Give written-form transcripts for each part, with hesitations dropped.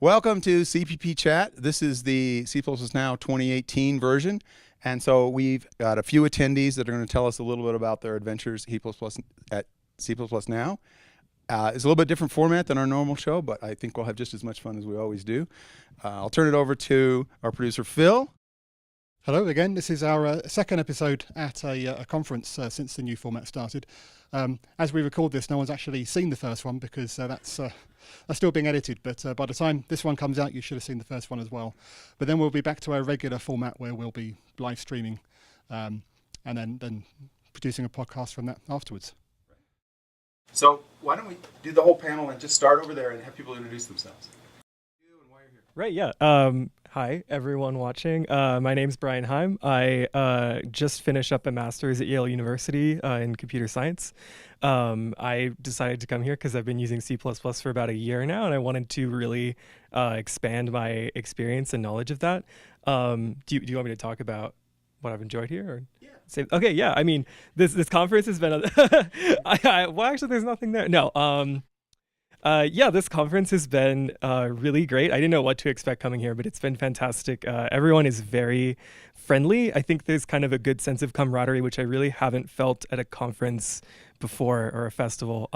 Welcome to Cpp.chat. This is the C++ Now 2018 version. And so we've got a few attendees that are going to tell us a little bit about their adventures at C++ Now. It's a little bit different format than our normal show, but I think we'll have just as much fun as we always do. I'll turn it over to our producer, Phil. Hello again. This is our second episode at a conference since the new format started. As we record this, no one's actually seen the first one because that's still being edited. But by the time this one comes out, you should have seen the first one as well. But then we'll be back to our regular format where we'll be live streaming and then producing a podcast from that afterwards. So why don't we do the whole panel and just start over there and have people introduce themselves. Right, yeah. Hi, everyone watching. My name's Brian Heim. I just finished up a master's at Yale University in computer science. I decided to come here because I've been using C++ for about a year now, and I wanted to really expand my experience and knowledge of that. Do you want me to talk about what I've enjoyed here? Or? Yeah. Okay, yeah. I mean, this conference has been well, actually, there's nothing there. No. Yeah, this conference has been really great. I didn't know what to expect coming here, but it's been fantastic. Everyone is very friendly. I think there's kind of a good sense of camaraderie, which I really haven't felt at a conference before or a festival.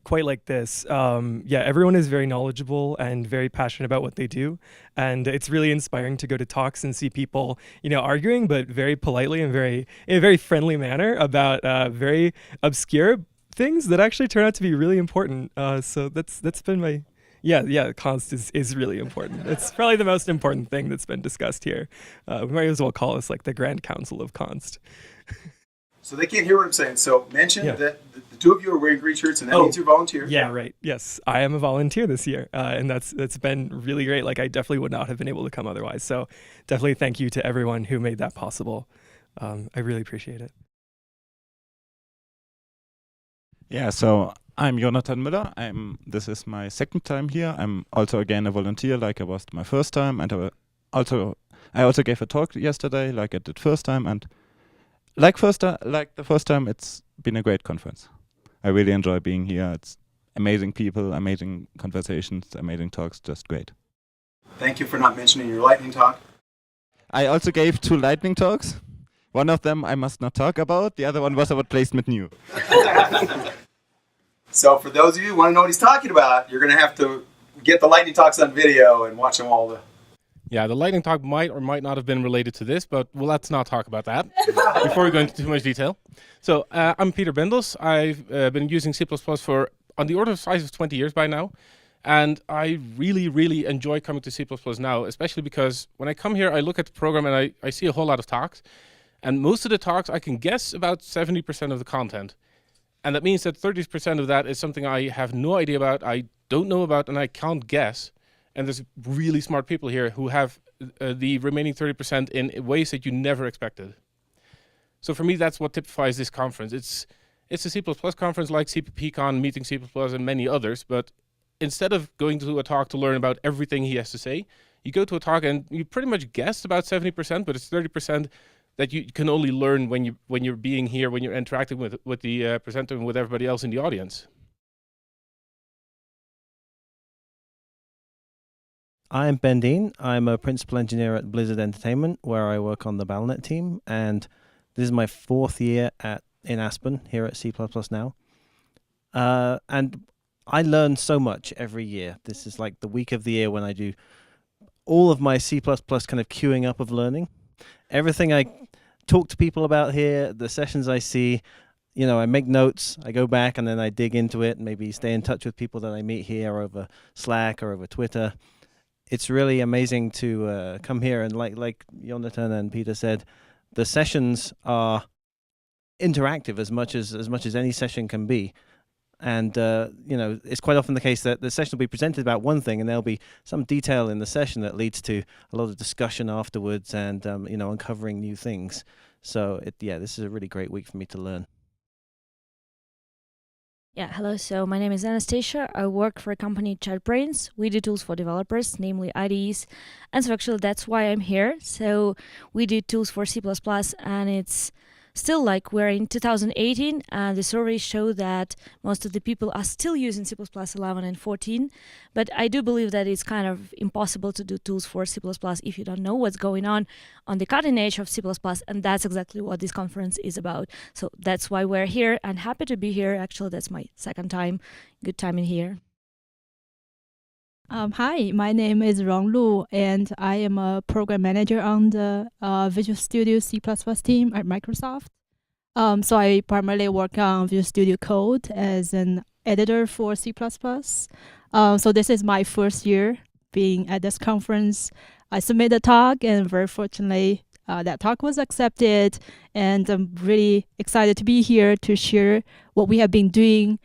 Quite like this. Yeah, everyone is very knowledgeable and very passionate about what they do. And it's really inspiring to go to talks and see people, arguing, but very politely and in a very friendly manner about very obscure things that actually turn out to be really important. So that's been my, const is really important. It's probably the most important thing that's been discussed here. We might as well call this like the Grand Council of Const. So they can't hear what I'm saying. So mention that the two of you are wearing green shirts, and that means you're volunteer. Yeah, right. Yes, I am a volunteer this year, and that's been really great. Like I definitely would not have been able to come otherwise. So definitely thank you to everyone who made that possible. I really appreciate it. Yeah, so I'm Jonathan Müller. This is my second time here. I'm also again a volunteer, like I was my first time, and I also gave a talk yesterday, like I did first time, and like the first time, it's been a great conference. I really enjoy being here. It's amazing people, amazing conversations, amazing talks, just great. Thank you for not mentioning your lightning talk. I also gave 2 lightning talks. One of them I must not talk about. The other one was about placement new. So for those of you who want to know what he's talking about, you're going to have to get the lightning talks on video and watch them all. Yeah, the lightning talk might or might not have been related to this, but let's not talk about that before we go into too much detail. So I'm Peter Bendels. I've been using C++ for on the order of size of 20 years by now. And I really, really enjoy coming to C++ now, especially because when I come here, I look at the program and I see a whole lot of talks. And most of the talks, I can guess about 70% of the content. And that means that 30% of that is something I have no idea about, I don't know about, and I can't guess. And there's really smart people here who have the remaining 30% in ways that you never expected. So for me, that's what typifies this conference. It's a C++ conference like CPPCon, Meeting C++, and many others. But instead of going to a talk to learn about everything he has to say, you go to a talk and you pretty much guess about 70%, but it's 30% that you can only learn when you're being here, when you're interacting with the presenter and with everybody else in the audience. I'm Ben Dean. I'm a principal engineer at Blizzard Entertainment, where I work on the Battle.net team, and this is my 4th year in Aspen here at C++ Now. And I learn so much every year. This is like the week of the year when I do all of my C++ kind of queuing up of learning. Everything I talk to people about here, the sessions I see, I make notes, I go back and then I dig into it and maybe stay in touch with people that I meet here over Slack or over Twitter. It's really amazing to come here and like Jonathan and Peter said, the sessions are interactive as much as any session can be. And, it's quite often the case that the session will be presented about one thing and there'll be some detail in the session that leads to a lot of discussion afterwards and, uncovering new things. So, this is a really great week for me to learn. Yeah, hello. So my name is Anastasia. I work for a company, JetBrains. We do tools for developers, namely IDEs. And so actually that's why I'm here. So we do tools for C++, and it's still, like, we're in 2018, and the surveys show that most of the people are still using C++ 11 and 14. But I do believe that it's kind of impossible to do tools for C++ if you don't know what's going on the cutting edge of C++, and that's exactly what this conference is about. So that's why we're here, and happy to be here. Actually, that's my second time. Good time in here. Hi, my name is Rong Lu, and I am a program manager on the Visual Studio C++ team at Microsoft. So I primarily work on Visual Studio Code as an editor for C++. So this is my first year being at this conference. I submitted a talk, and very fortunately, that talk was accepted, and I'm really excited to be here to share what we have been doing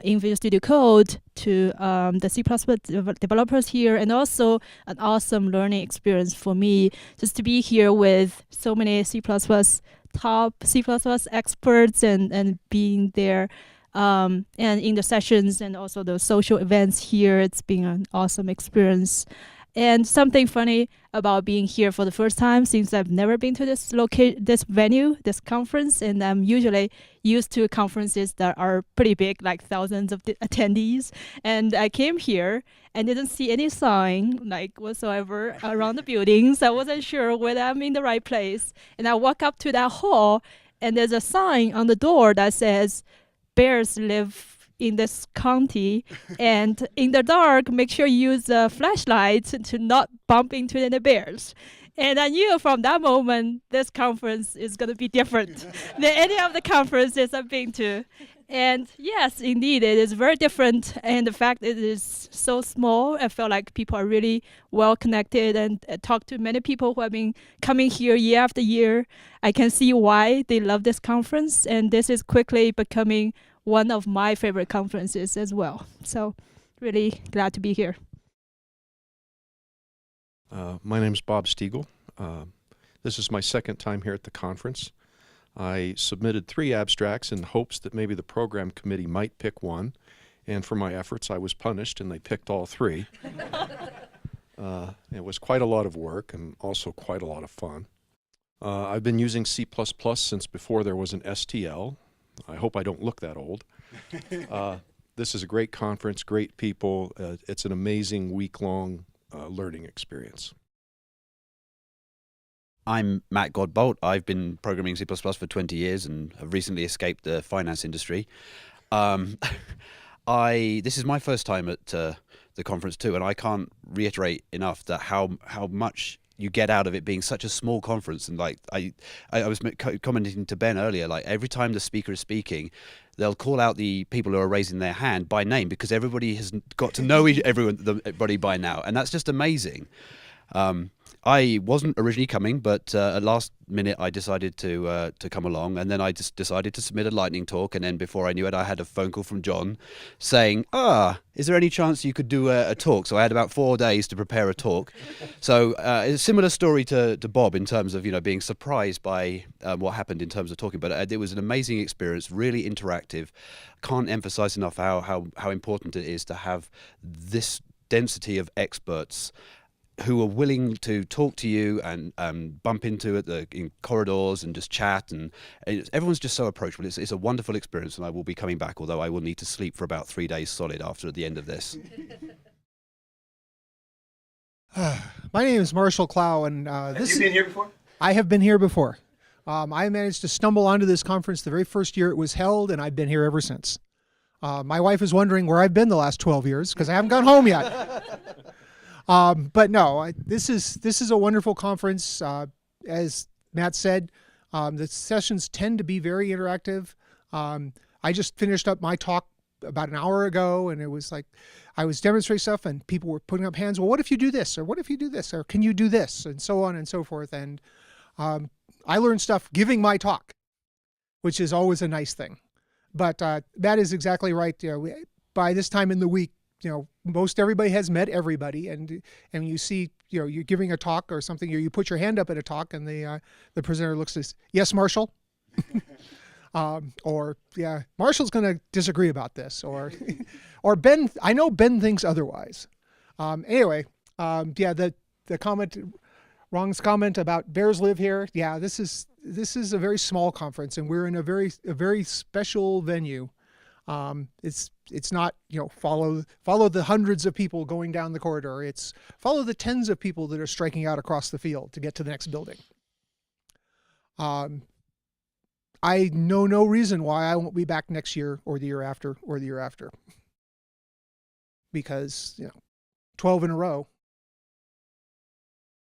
in Visual Studio Code to the C++ developers here, and also an awesome learning experience for me just to be here with so many top C++ experts and being there and in the sessions and also the social events here. It's been an awesome experience. And something funny about being here for the first time, since I've never been to this venue, this conference, and I'm usually used to conferences that are pretty big, like thousands of attendees. And I came here and didn't see any sign, like whatsoever, around the buildings. I wasn't sure whether I'm in the right place. And I walk up to that hall, and there's a sign on the door that says, "Bears live in this county, and in the dark, make sure you use a flashlight to not bump into any bears." And I knew from that moment, this conference is going to be different than any of the conferences I've been to. And yes, indeed, it is very different. And the fact it is so small, I felt like people are really well connected, and talked to many people who have been coming here year after year. I can see why they love this conference, and this is quickly becoming one of my favorite conferences as well. So really glad to be here. My name is Bob Stiegel. This is my second time here at the conference. I submitted 3 abstracts in hopes that maybe the program committee might pick one, and for my efforts I was punished and they picked all 3. It was quite a lot of work and also quite a lot of fun. I've been using C++ since before there was an STL. I hope I don't look that old. This is a great conference, great people. It's an amazing week-long learning experience. I'm Matt Godbolt. I've been programming C++ for 20 years and have recently escaped the finance industry. This is my first time at the conference too, and I can't reiterate enough that how much you get out of it being such a small conference. And like I was commenting to Ben earlier, like every time the speaker is speaking, they'll call out the people who are raising their hand by name because everybody has got to know everybody by now, and that's just amazing. I wasn't originally coming, but at last minute I decided to come along, and then I just decided to submit a lightning talk, and then before I knew it, I had a phone call from John saying, is there any chance you could do a talk? So I had about 4 days to prepare a talk. So it's a similar story to Bob in terms of being surprised by what happened in terms of talking, but it was an amazing experience, really interactive. Can't emphasize enough how important it is to have this density of experts who are willing to talk to you and bump into in corridors and just chat, and everyone's just so approachable. It's a wonderful experience, and I will be coming back, although I will need to sleep for about 3 days solid after the end of this. My name is Marshall Clow, and Have you been here before? I have been here before. I managed to stumble onto this conference the very first year it was held, and I've been here ever since. My wife is wondering where I've been the last 12 years because I haven't gone home yet. But no, this is a wonderful conference. As Matt said, the sessions tend to be very interactive. I just finished up my talk about an hour ago, and it was like I was demonstrating stuff, and people were putting up hands. Well, what if you do this, or what if you do this, or can you do this, and so on and so forth. And I learned stuff giving my talk, which is always a nice thing. But Matt is exactly right. By this time in the week, most everybody has met everybody, and you see, you're giving a talk or something, or you put your hand up at a talk, and the presenter looks at, yes, Marshall, or yeah, Marshall's going to disagree about this, or Ben, I know Ben thinks otherwise. Anyway, yeah, the comment, Ron's comment about bears live here, yeah, this is this is a very small conference, and we're in a very special venue. It's not, follow the hundreds of people going down the corridor. It's follow the tens of people that are striking out across the field to get to the next building. I know no reason why I won't be back next year or the year after or the year after. Because, 12 in a row.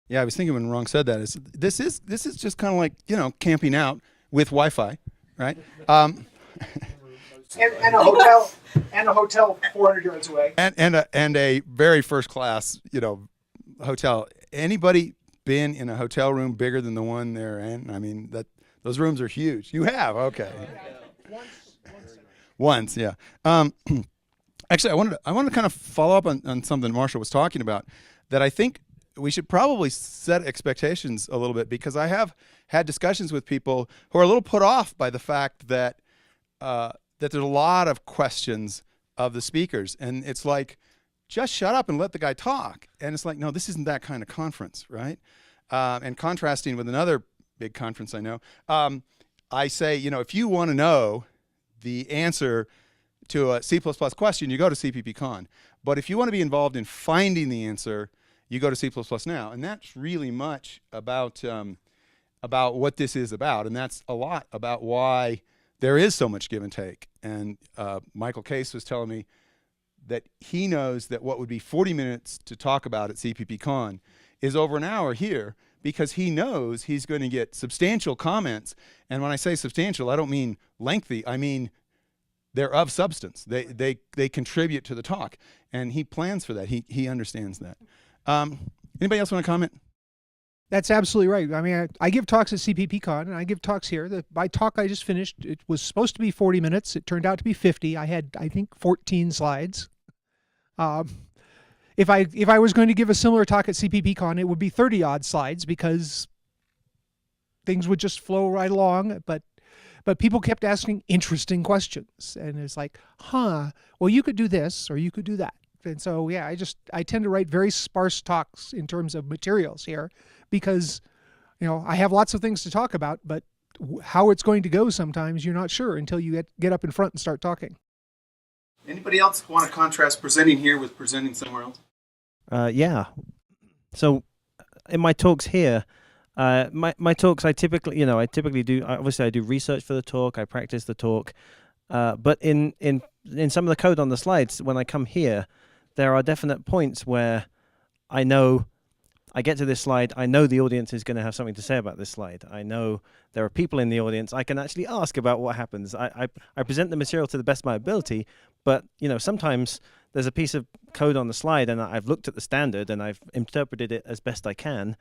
Yeah, I was thinking when Rong said that, this is just kind of like, camping out with Wi-Fi, right? And a hotel 400 yards away. And a very first class, hotel. Anybody been in a hotel room bigger than the one they're in? I mean, those rooms are huge. You have, okay. Once, yeah. Actually, I wanted to kind of follow up on something Marshall was talking about, that I think we should probably set expectations a little bit, because I have had discussions with people who are a little put off by the fact that that there's a lot of questions of the speakers, and it's like, just shut up and let the guy talk. And it's like, no, this isn't that kind of conference, right? And contrasting with another big conference I know, I say, if you want to know the answer to a C++ question, you go to CPP.Con. But if you want to be involved in finding the answer, you go to C++ Now. And that's really much about what this is about. And that's a lot about why there is so much give and take. And Michael Case was telling me that he knows that what would be 40 minutes to talk about at CPP.Con is over an hour here, because he knows he's going to get substantial comments. And when I say substantial, I don't mean lengthy. I mean they're of substance. They contribute to the talk, and he plans for that. He understands that. Anybody else want to comment? That's absolutely right. I mean, I give talks at CPP.Con, and I give talks here. My talk I just finished, it was supposed to be 40 minutes. It turned out to be 50. I had, I think, 14 slides. If I was going to give a similar talk at CPP.Con, it would be 30-odd slides, because things would just flow right along. But people kept asking interesting questions, and it's like, well, you could do this or you could do that. And so, yeah, I tend to write very sparse talks in terms of materials here, because, I have lots of things to talk about, but how it's going to go sometimes you're not sure until you get up in front and start talking. Anybody else want to contrast presenting here with presenting somewhere else? Yeah. So in my talks here, my talks, I typically do, obviously I do research for the talk, I practice the talk, but in some of the code on the slides, when I come here, there are definite points where I know I get to this slide, I know the audience is going to have something to say about this slide. I know there are people in the audience I can actually ask about what happens. I present the material to the best of my ability, but sometimes there's a piece of code on the slide and I've looked at the standard and I've interpreted it as best I can,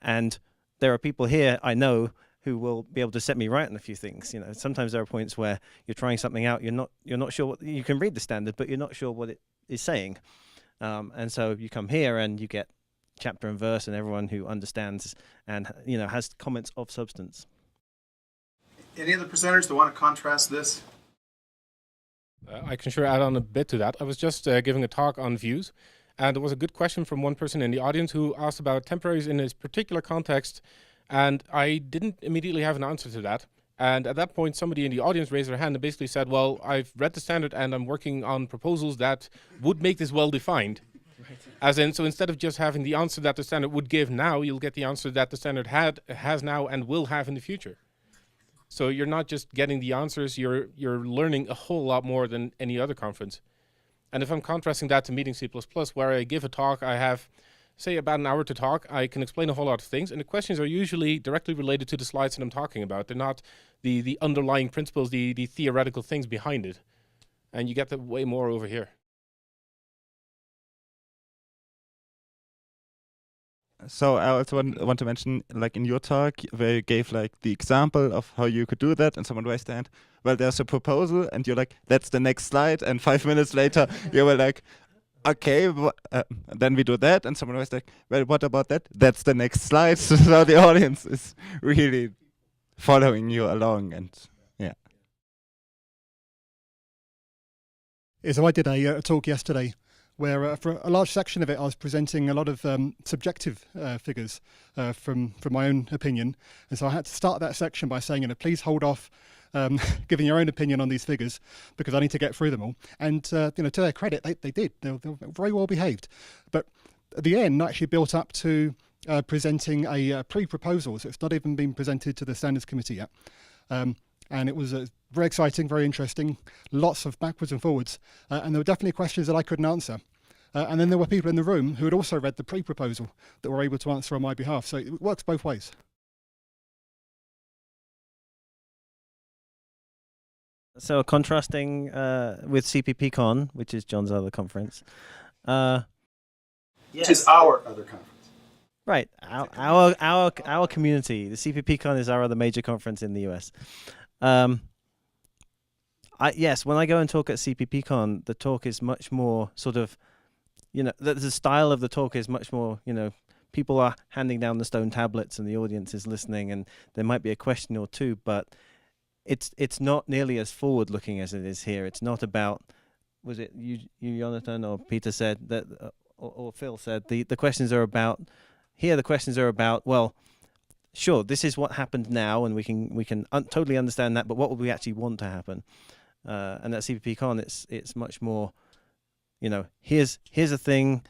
and there are people here I know who will be able to set me right on a few things. Sometimes there are points where you're trying something out, you're not sure what, you can read the standard, but you're not sure what it is saying. And so you come here and you get chapter and verse and everyone who understands and has comments of substance. Any other presenters that want to contrast this? I can sure add on a bit to that. I was just giving a talk on views, and there was a good question from one person in the audience who asked about temporaries in this particular context, and I didn't immediately have an answer to that. And at that point, somebody in the audience raised their hand and basically said, well, I've read the standard and I'm working on proposals that would make this well defined. As in, so instead of just having the answer that the standard would give now, you'll get the answer that the standard has now and will have in the future. So you're not just getting the answers, you're learning a whole lot more than any other conference. And if I'm contrasting that to Meeting C++, where I give a talk, I have, say, about an hour to talk, I can explain a whole lot of things, and the questions are usually directly related to the slides that I'm talking about. They're not the underlying principles, the theoretical things behind it. And you get that way more over here. So I also want to mention, like in your talk, where you gave like the example of how you could do that, and someone raised their hand. Well, there's a proposal, and you're like, that's the next slide, and 5 minutes later, you were like, okay, then we do that, and someone was like, well, what about that? That's the next slide. So the audience is really following you along, and yeah. So I did a talk yesterday where for a large section of it I was presenting a lot of subjective figures from my own opinion, and so I had to start that section by saying, please hold off giving your own opinion on these figures because I need to get through them all. And to their credit, they did. They were very well behaved. But at the end, I actually built up to presenting a pre-proposal, so it's not even been presented to the standards committee yet. And it was very exciting, very interesting, lots of backwards and forwards, and there were definitely questions that I couldn't answer. And then there were people in the room who had also read the pre-proposal that were able to answer on my behalf, so it works both ways. So contrasting with CPPCon, which is John's other conference. Which is our other conference. Right, our community. The CPPCon is our other major conference in the US. Yes, when I go and talk at CPPCon, the talk is much more sort of, the style of the talk is much more, people are handing down the stone tablets and the audience is listening, and there might be a question or two, but it's not nearly as forward-looking as it is here. It's not about, was it you Jonathan, or Peter said that, or Phil said the questions are about. Here, the questions are about, well, sure, this is what happened now, and we can totally understand that, but what would we actually want to happen? And at CPPCon, it's much more, here's a thing,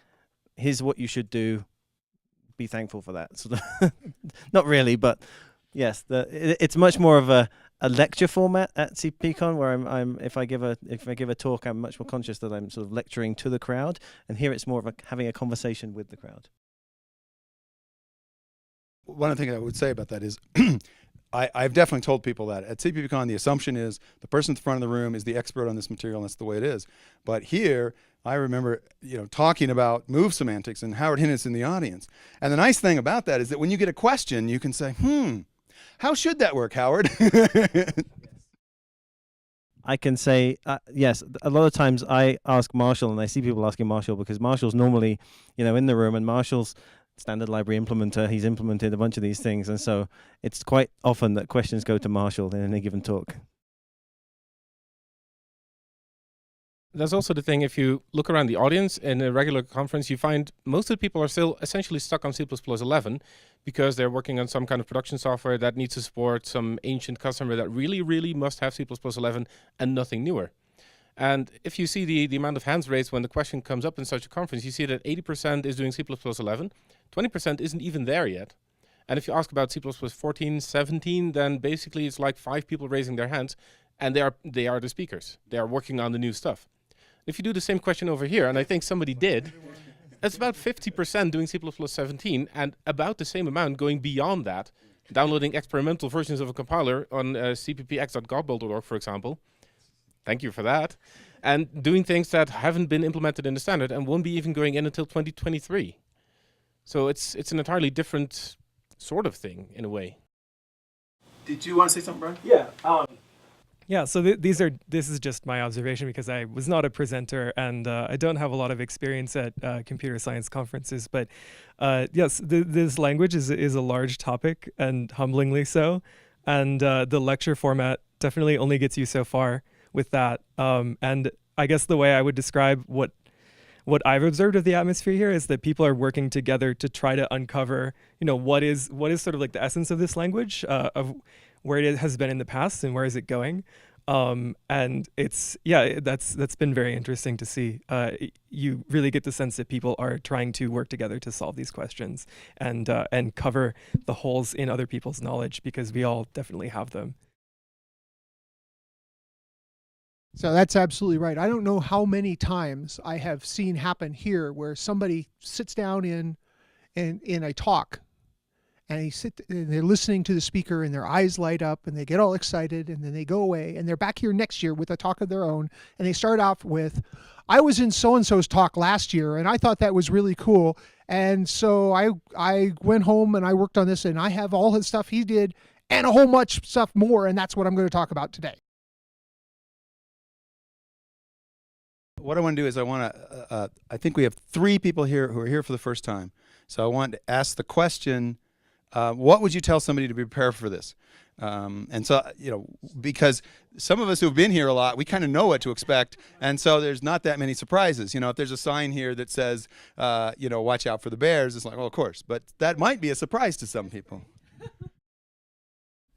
here's what you should do, be thankful for that. Sort of not really, but yes, it's much more of a lecture format at CPPCon, where I'm if I give a talk, I'm much more conscious that I'm sort of lecturing to the crowd, and here it's more of having a conversation with the crowd. One of the things I would say about that is I've definitely told people that at CPPCon the assumption is the person at the front of the room is the expert on this material, and that's the way it is. But here I remember talking about move semantics and Howard Hinnis in the audience. And the nice thing about that is that when you get a question, you can say, how should that work, Howard? I can say, yes, a lot of times I ask Marshall, and I see people asking Marshall because Marshall's normally, in the room, and Marshall's standard library implementer. He's implemented a bunch of these things, and so it's quite often that questions go to Marshall in any given talk. That's also the thing, if you look around the audience in a regular conference, you find most of the people are still essentially stuck on C++11 because they're working on some kind of production software that needs to support some ancient customer that really, really must have C++11 and nothing newer. And if you see the amount of hands raised when the question comes up in such a conference, you see that 80% is doing C++11, 20% isn't even there yet. And if you ask about C++14, 17, then basically it's like 5 people raising their hands, and they are the speakers. They are working on the new stuff. If you do the same question over here, and I think somebody did, it's about 50% doing C++17, and about the same amount going beyond that, downloading experimental versions of a compiler on cpp.chat.godbolt.org, for example. Thank you for that. And doing things that haven't been implemented in the standard and won't be even going in until 2023. So it's an entirely different sort of thing in a way. Did you want to say something, Brian? Yeah. Yeah, so this is just my observation because I was not a presenter and I don't have a lot of experience at computer science conferences. But yes, this language is a large topic, and humblingly so. And the lecture format definitely only gets you so far with that. And I guess the way I would describe what I've observed of the atmosphere here is that people are working together to try to uncover, what is sort of like the essence of this language, of where it has been in the past and where is it going. And that's been very interesting to see. You really get the sense that people are trying to work together to solve these questions and cover the holes in other people's knowledge, because we all definitely have them. So that's absolutely right. I don't know how many times I have seen happen here where somebody sits down in a talk, and they're listening to the speaker, and their eyes light up, and they get all excited, and then they go away, and they're back here next year with a talk of their own, and they start off with, I was in so-and-so's talk last year, and I thought that was really cool, and so I went home and I worked on this, and I have all his stuff he did, and a whole much stuff more, and that's what I'm going to talk about today. What I want to do is I think we have 3 people here who are here for the first time. So I want to ask the question what would you tell somebody to prepare for this? And so, because some of us who've been here a lot, we kind of know what to expect. And so there's not that many surprises. If there's a sign here that says, watch out for the bears, it's like, well, of course. But that might be a surprise to some people.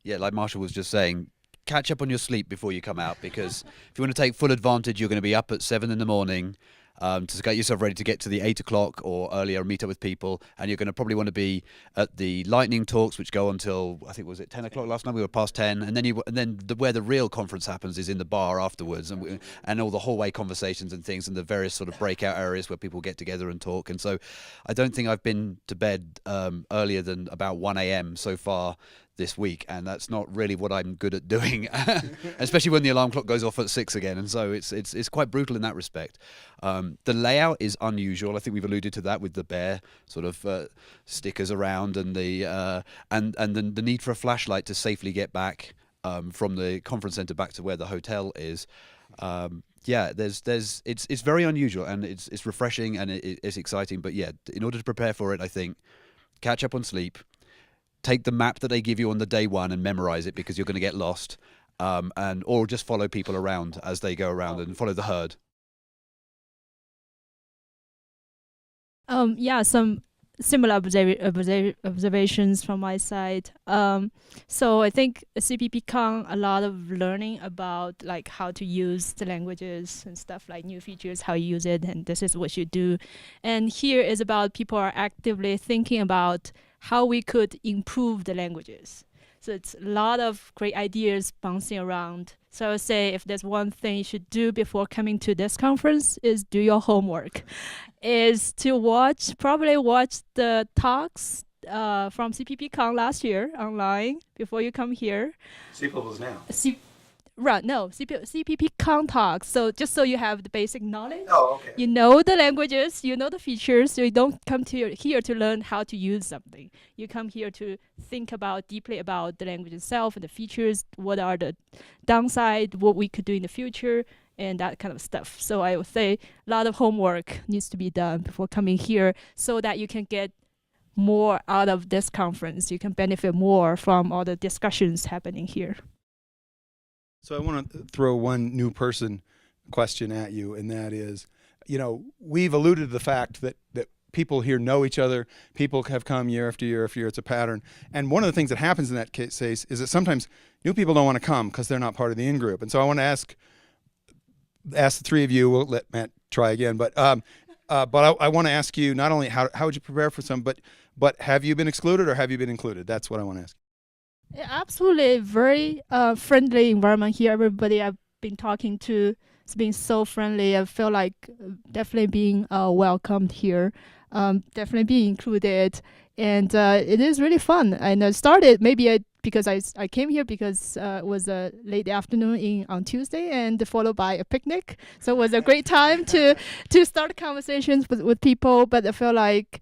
Yeah, like Marshall was just saying, catch up on your sleep before you come out, because if you want to take full advantage, you're going to be up at 7 in the morning to get yourself ready to get to the 8 o'clock or earlier, meet up with people, and you're going to probably want to be at the lightning talks, which go until, I think, was it 10 o'clock last night? We were past 10, and then where the real conference happens is in the bar afterwards, and all the hallway conversations and things, and the various sort of breakout areas where people get together and talk. And so, I don't think I've been to bed earlier than about 1 a.m. so far this week, and that's not really what I'm good at doing, especially when the alarm clock goes off at 6 again. And so it's quite brutal in that respect. The layout is unusual. I think we've alluded to that with the bear sort of stickers around, and the need for a flashlight to safely get back from the conference center back to where the hotel is. It's very unusual, and it's refreshing, and it's exciting. But yeah, in order to prepare for it, I think catch up on sleep. Take the map that they give you on the day one and memorize it, because you're going to get lost, or just follow people around as they go around and follow the herd. Some similar observations from my side. So I think CPPCon, a lot of learning about like how to use the languages and stuff, like new features, how you use it, and this is what you do. And here is about people are actively thinking about how we could improve the languages. So it's a lot of great ideas bouncing around. So I would say if there's one thing you should do before coming to this conference is do your homework, is to probably watch the talks from CPPCon last year online before you come here. CPLs now. CPPCon talks. So just so you have the basic knowledge. Oh, okay. You know the languages, you know the features, so you don't come to here to learn how to use something. You come here to think deeply about the language itself and the features, what are the downside, what we could do in the future, and that kind of stuff. So I would say a lot of homework needs to be done before coming here so that you can get more out of this conference. You can benefit more from all the discussions happening here. So I want to throw one new person question at you, and that is, we've alluded to the fact that people here know each other. People have come year after year after year. It's a pattern. And one of the things that happens in that case is that sometimes new people don't want to come because they're not part of the in-group. And so I want to ask the three of you. We'll let Matt try again, but I want to ask you not only how would you prepare for some, but have you been excluded or have you been included? That's what I want to ask. Yeah, absolutely, very friendly environment here. Everybody I've been talking to has been so friendly. I feel like definitely being welcomed here, definitely being included, and it is really fun. And I started because I came here because it was a late afternoon on Tuesday, and followed by a picnic. So it was a great time to start conversations with people. But I feel like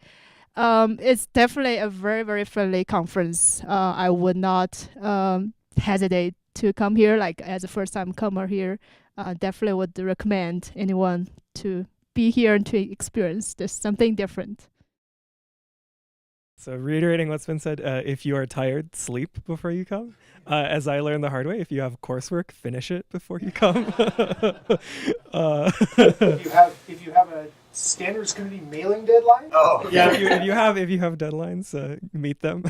it's definitely a very, very friendly conference. I would not hesitate to come here, like as a first-time comer here. Definitely would recommend anyone to be here and to experience this something different. So reiterating what's been said, if you are tired, sleep before you come. As I learned the hard way, if you have coursework, finish it before you come. If you have a standards committee mailing deadline. Oh, yeah. If you have deadlines, meet them,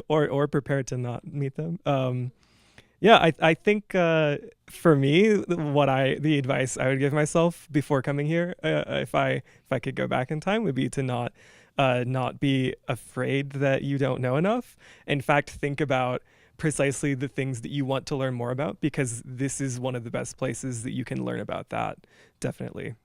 or prepare to not meet them. I think for me, the advice I would give myself before coming here, if I could go back in time, would be to not be afraid that you don't know enough. In fact, think about precisely the things that you want to learn more about, because this is one of the best places that you can learn about that, definitely.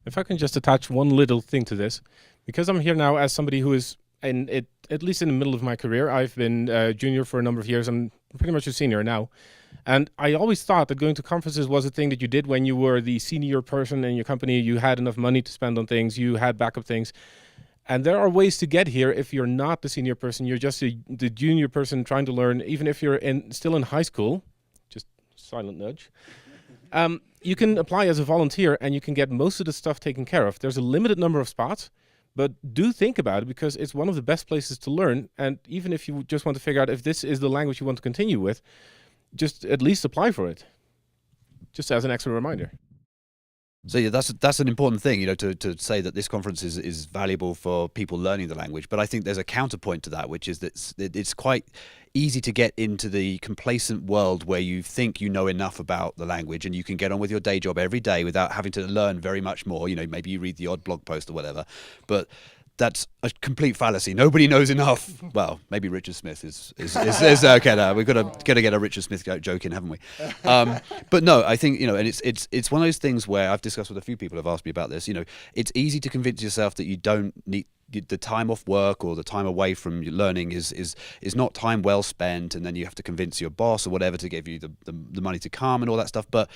If I can just attach one little thing to this, because I'm here now as somebody who is, at least in the middle of my career, I've been junior for a number of years. I'm pretty much a senior now. And I always thought that going to conferences was a thing that you did when you were the senior person in your company. You had enough money to spend on things. You had backup things. And there are ways to get here if you're not the senior person. You're just the junior person trying to learn, even if you're still in high school. Just silent nudge. You can apply as a volunteer and you can get most of the stuff taken care of. There's a limited number of spots, But do think about it, because it's one of the best places to learn. And even if you just want to figure out if this is the language you want to continue with, just at least apply for it, just as an extra reminder. So yeah, that's an important thing, to say that this conference is valuable for people learning the language. But I think there's a counterpoint to that, which is that it's quite easy to get into the complacent world where you think you know enough about the language and you can get on with your day job every day without having to learn very much more. Maybe you read the odd blog post or whatever, but that's a complete fallacy. Nobody knows enough. Well, maybe Richard Smith is okay. No, we've got to get a Richard Smith joke in, haven't we? But no, I think and it's one of those things where I've discussed with a few people who've asked me about this. It's easy to convince yourself that you don't need the time off work or the time away from learning is not time well spent, and then you have to convince your boss or whatever to give you the money to come and all that stuff. But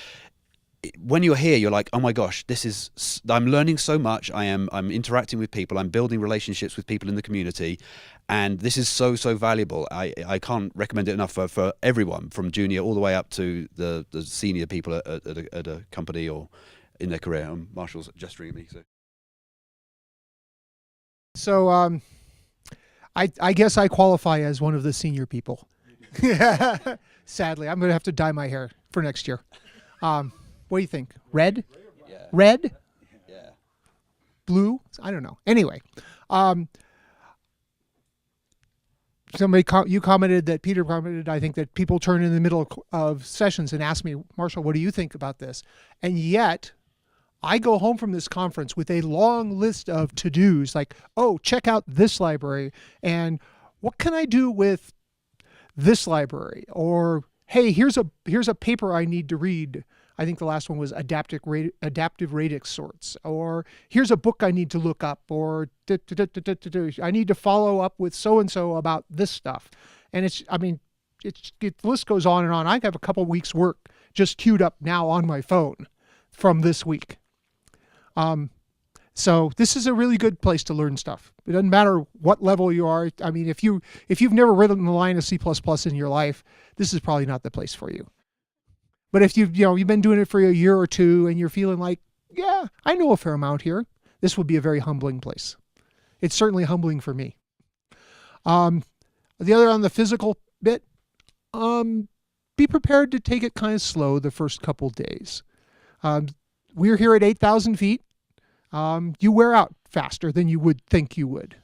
when you're here, you're like, oh my gosh, I'm learning so much. I'm interacting with people. I'm building relationships with people in the community, and this is so valuable. I can't recommend it enough for everyone, from junior all the way up to the senior people at a company or in their career. Marshall's gesturing at me. So I guess I qualify as one of the senior people. Sadly, I'm going to have to dye my hair for next year. What do you think? Red? Yeah. Red? Yeah. Blue? I don't know. Anyway, you commented that Peter commented, I think, that people turn in the middle of sessions and ask me, Marshall, what do you think about this? And yet, I go home from this conference with a long list of to-dos, like, oh, check out this library, and what can I do with this library? Or, hey, here's a paper I need to read. I think the last one was adaptive radix sorts. Or here's a book I need to look up. Or I need to follow up with so-and-so about this stuff. And the list goes on and on. I have a couple weeks' work just queued up now on my phone from this week. So this is a really good place to learn stuff. It doesn't matter what level you are. I mean, if you've never written a line of C++ in your life, this is probably not the place for you. But if you've been doing it for a year or two and you're feeling like, yeah, I know a fair amount here, this would be a very humbling place. It's certainly humbling for me. The other on the physical bit, be prepared to take it kind of slow the first couple days. We're here at 8,000 feet. You wear out faster than you would think you would.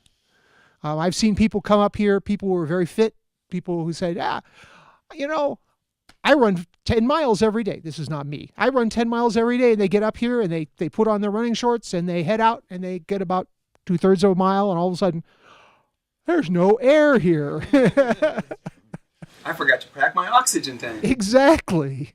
I've seen people come up here, people who are very fit, people who said, I run 10 miles every day. This is not me. I run 10 miles every day, and they get up here and they put on their running shorts and they head out and they get about 2/3 of a mile, and all of a sudden, there's no air here. I forgot to pack my oxygen tank. Exactly.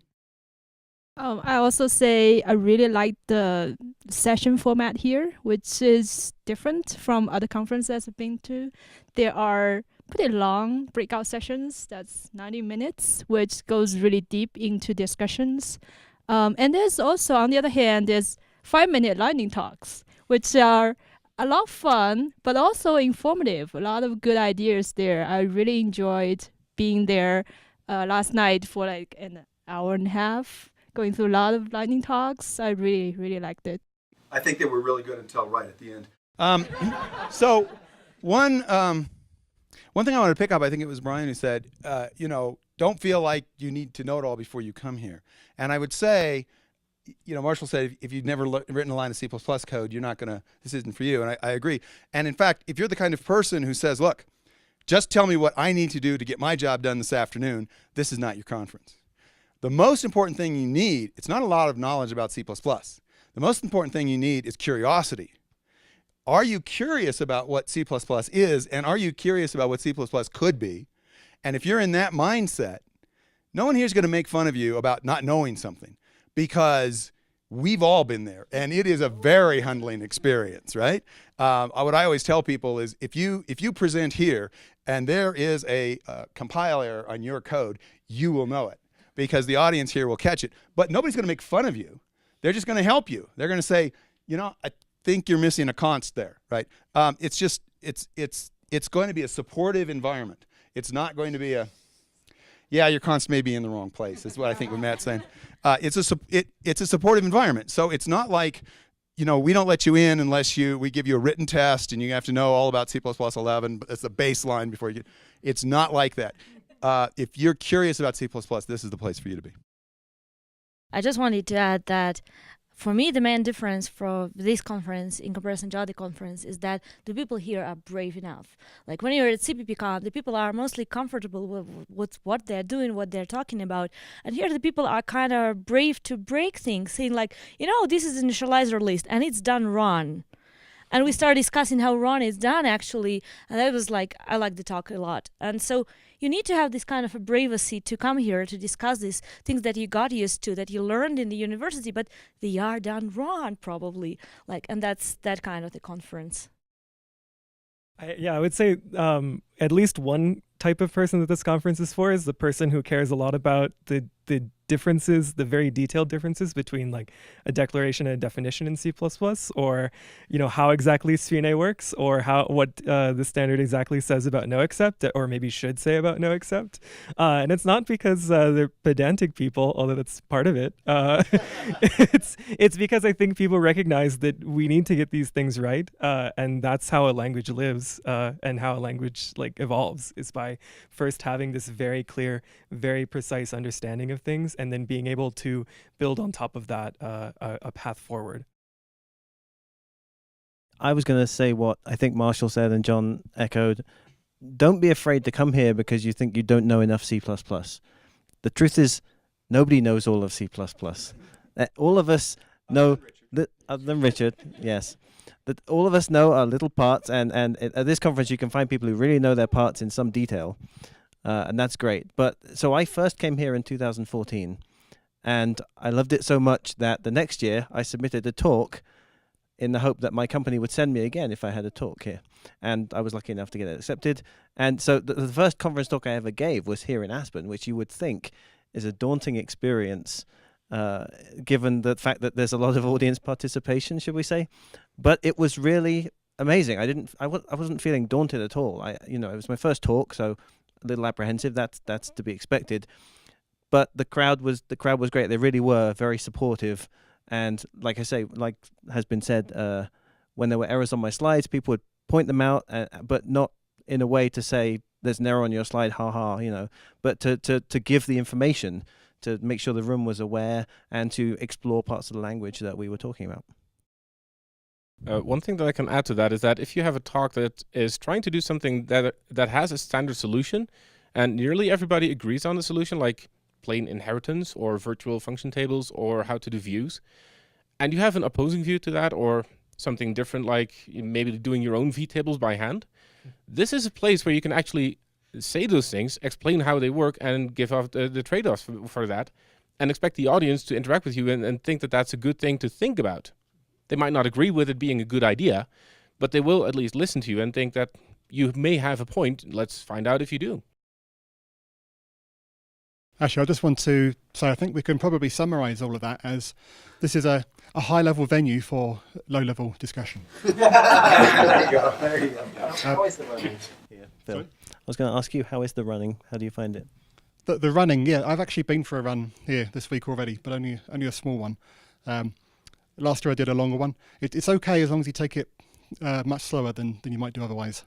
I also say I really like the session format here, which is different from other conferences I've been to. There are pretty long breakout sessions, that's 90 minutes, which goes really deep into discussions. And there's also, on the other hand, there's 5-minute lightning talks, which are a lot of fun, but also informative. A lot of good ideas there. I really enjoyed being there last night for like an hour and a half, going through a lot of lightning talks. I really, really liked it. I think they were really good until right at the end. So one thing I want to pick up, I think it was Brian who said, don't feel like you need to know it all before you come here. And I would say, Marshall said, if you've never written a line of C++ code, this isn't for you. And I agree. And in fact, if you're the kind of person who says, look, just tell me what I need to do to get my job done this afternoon, this is not your conference. The most important thing you need, it's not a lot of knowledge about C++. The most important thing you need is curiosity. Are you curious about what C++ is, and are you curious about what C++ could be? And if you're in that mindset, no one here is going to make fun of you about not knowing something, because we've all been there, and it is a very humbling experience, right? What I always tell people is if you present here and there is a compile error on your code, you will know it, because the audience here will catch it. But nobody's going to make fun of you. They're just going to help you. They're going to say, I think you're missing a const there, right? It's going to be a supportive environment. It's not going to be your const may be in the wrong place. That's what I think what Matt's saying. It's a supportive environment. So it's not like, we don't let you in unless we give you a written test and you have to know all about C++11. But that's the baseline before you get. It's not like that. If you're curious about C++, this is the place for you to be. I just wanted to add that for me, the main difference for this conference in comparison to other conference is that the people here are brave enough. Like when you're at Cpp.chat, the people are mostly comfortable with what they're doing, what they're talking about. And here the people are kind of brave to break things, saying like, this is an initializer list and it's done wrong. And we started discussing how wrong it's done actually. And I was like, I like the talk a lot. And so you need to have this kind of a bravery to come here to discuss these things that you got used to, that you learned in the university, but they are done wrong probably. And that's that kind of the conference. I would say at least one type of person that this conference is for is the person who cares a lot about the differences, the very detailed differences between like a declaration and a definition in C++, or how exactly Sphene works, or what the standard exactly says about no except, or maybe should say about no except. And it's not because they're pedantic people, although that's part of it. It's because I think people recognize that we need to get these things right, and that's how a language lives, and how a language evolves, is by first having this very clear, very precise understanding of things, and then being able to build on top of that a path forward. I was going to say what I think Marshall said and John echoed. Don't be afraid to come here because you think you don't know enough C++. The truth is, nobody knows all of C++. All of us know, other than Richard, yes, that all of us know our little parts, and at this conference you can find people who really know their parts in some detail. And that's great. But so I first came here in 2014, and I loved it so much that the next year I submitted a talk in the hope that my company would send me again if I had a talk here. And I was lucky enough to get it accepted. And so the first conference talk I ever gave was here in Aspen, which you would think is a daunting experience, given the fact that there's a lot of audience participation, should we say. But it was really amazing. I wasn't feeling daunted at all. It was my first talk, so a little apprehensive. That's to be expected, but the crowd was great. They really were very supportive, and like I say, like has been said, when there were errors on my slides, people would point them out, but not in a way to say there's an error on your slide, but to give the information, to make sure the room was aware, and to explore parts of the language that we were talking about. One thing that I can add to that is that if you have a talk that is trying to do something that has a standard solution, and nearly everybody agrees on the solution, like plain inheritance or virtual function tables or how to do views, and you have an opposing view to that, or something different like maybe doing your own vtables by hand, this is a place where you can actually say those things, explain how they work, and give off the trade-offs for that, and expect the audience to interact with you and think that that's a good thing to think about. They might not agree with it being a good idea, but they will at least listen to you and think that you may have a point. Let's find out if you do. Actually, I just want to say I think we can probably summarize all of that as this is a high-level venue for low-level discussion. There you go. How is the running? Phil, I was going to ask you, how is the running? How do you find it? The running, yeah. I've actually been for a run here this week already, but only a small one. Last year I did a longer one. It's okay as long as you take it much slower than you might do otherwise.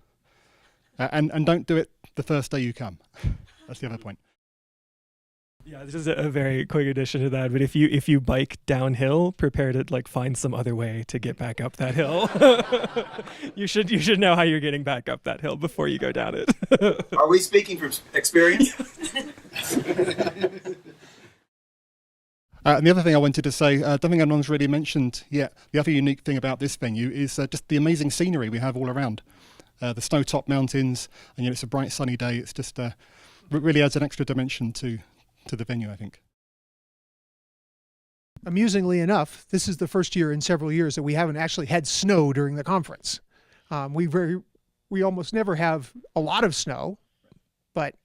And don't do it the first day you come. That's the other point. Yeah, this is a very quick addition to that. But if you bike downhill, prepare to find some other way to get back up that hill. You should know how you're getting back up that hill before you go down it. Are we speaking from experience? And the other thing I wanted to say, I don't think anyone's really mentioned yet, the other unique thing about this venue is just the amazing scenery we have all around. The snow-topped mountains, and it's a bright sunny day. It's just really adds an extra dimension to the venue, I think. Amusingly enough, this is the first year in several years that we haven't actually had snow during the conference. We almost never have a lot of snow, but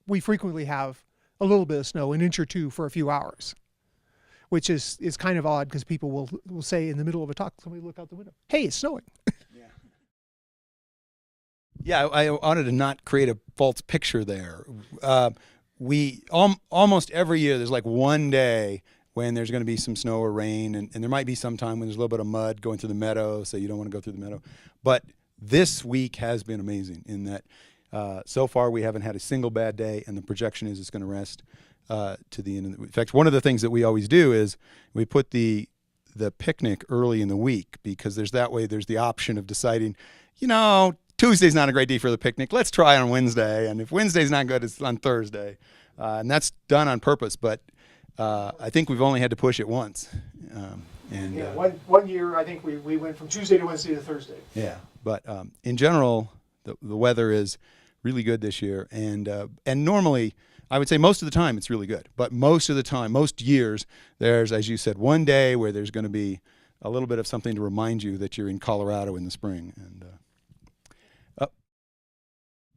we frequently have a little bit of snow, an inch or two for a few hours, which is kind of odd because people will say in the middle of a talk, somebody look out the window, hey, it's snowing. Yeah, I wanted to not create a false picture there. We almost every year there's one day when there's going to be some snow or rain, and there might be some time when there's a little bit of mud going through the meadow, so you don't want to go through the meadow. But this week has been amazing in that so far we haven't had a single bad day, and the projection is it's going to rest to the end of the week. In fact, one of the things that we always do is we put the picnic early in the week, because there's the option of deciding, Tuesday's not a great day for the picnic. Let's try on Wednesday. And if Wednesday's not good, it's on Thursday. And that's done on purpose. But I think we've only had to push it once. One year, I think we went from Tuesday to Wednesday to Thursday. Yeah. But in general, the weather is really good this year. And normally, I would say most of the time it's really good. But most of the time, most years, there's, as you said, one day where there's going to be a little bit of something to remind you that you're in Colorado in the spring. And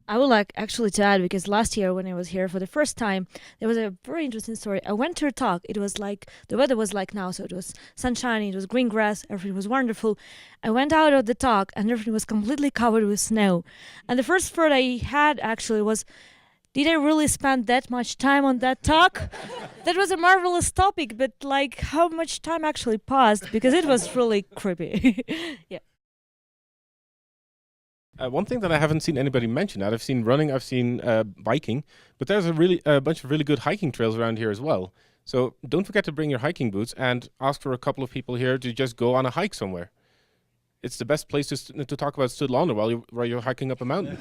I would like actually to add, because last year when I was here for the first time, there was a very interesting story. I went to a talk. It was like, the weather was like now, so it was sunshiny, it was green grass, everything was wonderful. I went out of the talk and everything was completely covered with snow. And the first thought I had actually was, did I really spend that much time on that talk? That was a marvelous topic, but like how much time actually passed, because it was really creepy. Yeah. One thing that I haven't seen anybody mention, that I've seen running, I've seen biking, but there's a bunch of really good hiking trails around here as well. So don't forget to bring your hiking boots and ask for a couple of people here to just go on a hike somewhere. It's the best place to talk about Studlander while you're hiking up a mountain.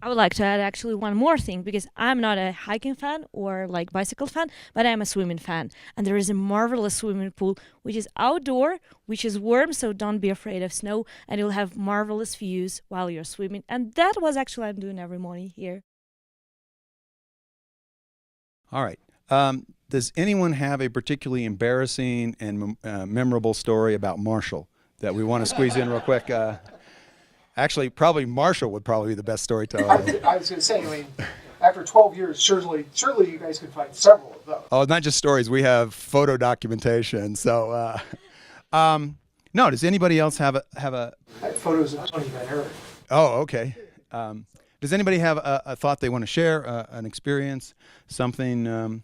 I would like to add actually one more thing, because I'm not a hiking fan or like bicycle fan, but I'm a swimming fan. And there is a marvelous swimming pool, which is outdoor, which is warm, so don't be afraid of snow, and you'll have marvelous views while you're swimming. And that was actually I'm doing every morning here. all right. Does anyone have a particularly embarrassing and memorable story about Marshall that we want to squeeze in real quick? Actually, probably Marshall would probably be the best storyteller. I was going to say, I mean, after 12 years, surely you guys could find several of those. Oh, not just stories. We have photo documentation. So, no. Does anybody else have a? I have photos of Tony Van Eric. Oh, okay. Does anybody have a thought they want to share? An experience, something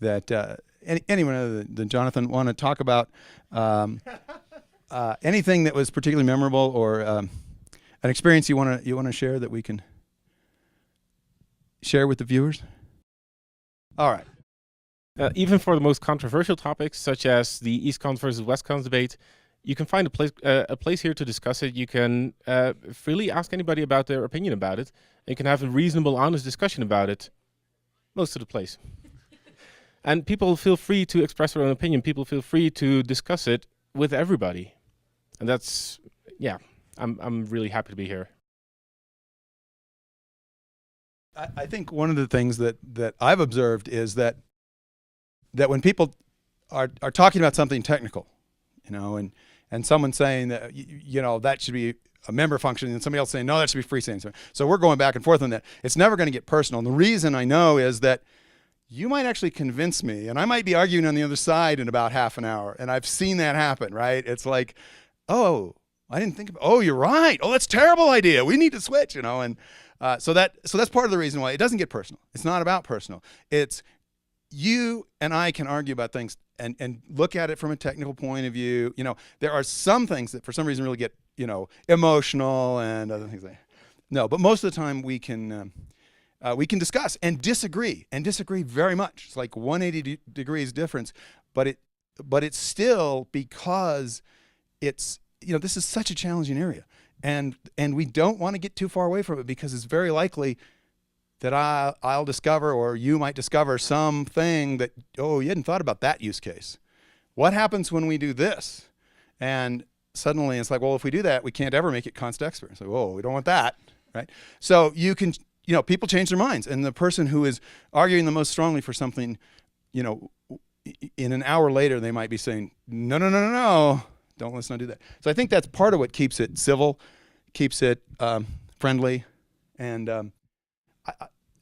that anyone other than Jonathan want to talk about? Anything that was particularly memorable, or an experience you want to share that we can share with the viewers? All right. Even for the most controversial topics, such as the East Cons versus West Cons debate, you can find a place here to discuss it. You can freely ask anybody about their opinion about it. And you can have a reasonable, honest discussion about it most of the place. And people feel free to express their own opinion. People feel free to discuss it with everybody. And that's, yeah, I'm really happy to be here. I think one of the things that I've observed is that when people are talking about something technical, and someone's saying that that should be a member function, and somebody else saying no, that should be freestanding. So we're going back and forth on that. It's never going to get personal. And the reason I know is that you might actually convince me, and I might be arguing on the other side in about half an hour. And I've seen that happen, right? It's like, oh, I didn't think about. Oh, you're right. Oh, that's a terrible idea. We need to switch, And so that's part of the reason why it doesn't get personal. It's not about personal. It's you and I can argue about things and look at it from a technical point of view. There are some things that for some reason really get emotional and other things no. But most of the time we can discuss and disagree very much. It's like 180 degrees difference, but it's still because it's this is such a challenging area, and we don't want to get too far away from it, because it's very likely that I'll discover, or you might discover, something that, oh, you hadn't thought about that use case. What happens when we do this? And suddenly it's like, well, if we do that, we can't ever make it const expert. So, whoa, we don't want that, right? So you can, people change their minds, and the person who is arguing the most strongly for something, in an hour later, they might be saying, no, don't let's not do that. So I think that's part of what keeps it civil, keeps it friendly, and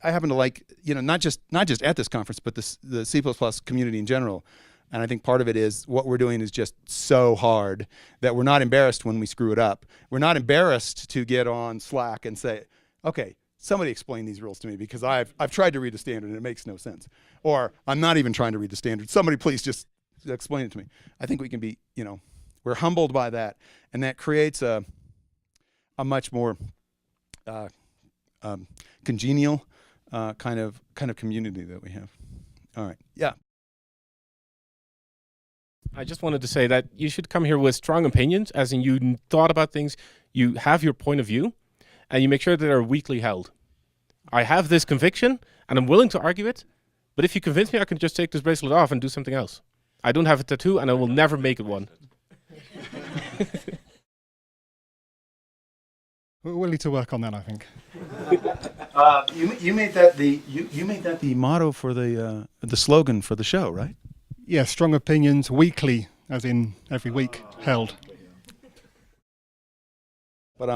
I happen to like, not just at this conference, but the C++ community in general. And I think part of it is what we're doing is just so hard that we're not embarrassed when we screw it up. We're not embarrassed to get on Slack and say, okay, somebody explain these rules to me, because I've tried to read the standard and it makes no sense. Or I'm not even trying to read the standard. Somebody please just explain it to me. I think we can be, we're humbled by that, and that creates a much more congenial kind of community that we have. All right, yeah. I just wanted to say that you should come here with strong opinions, as in you thought about things, you have your point of view, and you make sure that they're weakly held. I have this conviction, and I'm willing to argue it, but if you convince me, I can just take this bracelet off and do something else. I don't have a tattoo, and I will never make it one. We're willing to work on that, I think. You made that the motto for the slogan for the show, right? Yeah, strong opinions weekly, as in every week, held. But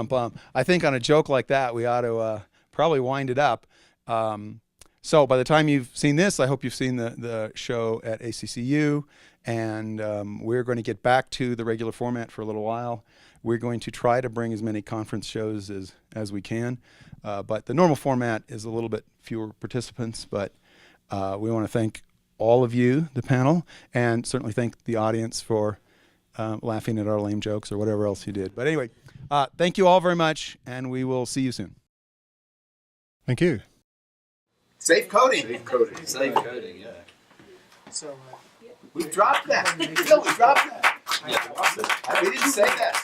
I think on a joke like that, we ought to probably wind it up. So by the time you've seen this, I hope you've seen the show at ACCU, and we're going to get back to the regular format for a little while. We're going to try to bring as many conference shows as we can, but the normal format is a little bit fewer participants, but we want to thank all of you, the panel, and certainly thank the audience for laughing at our lame jokes or whatever else you did. But anyway, thank you all very much, and we will see you soon. Thank you. Safe coding. Safe coding. Safe coding, yeah. So We've dropped that. Phil, we dropped that. Yeah. We didn't say that.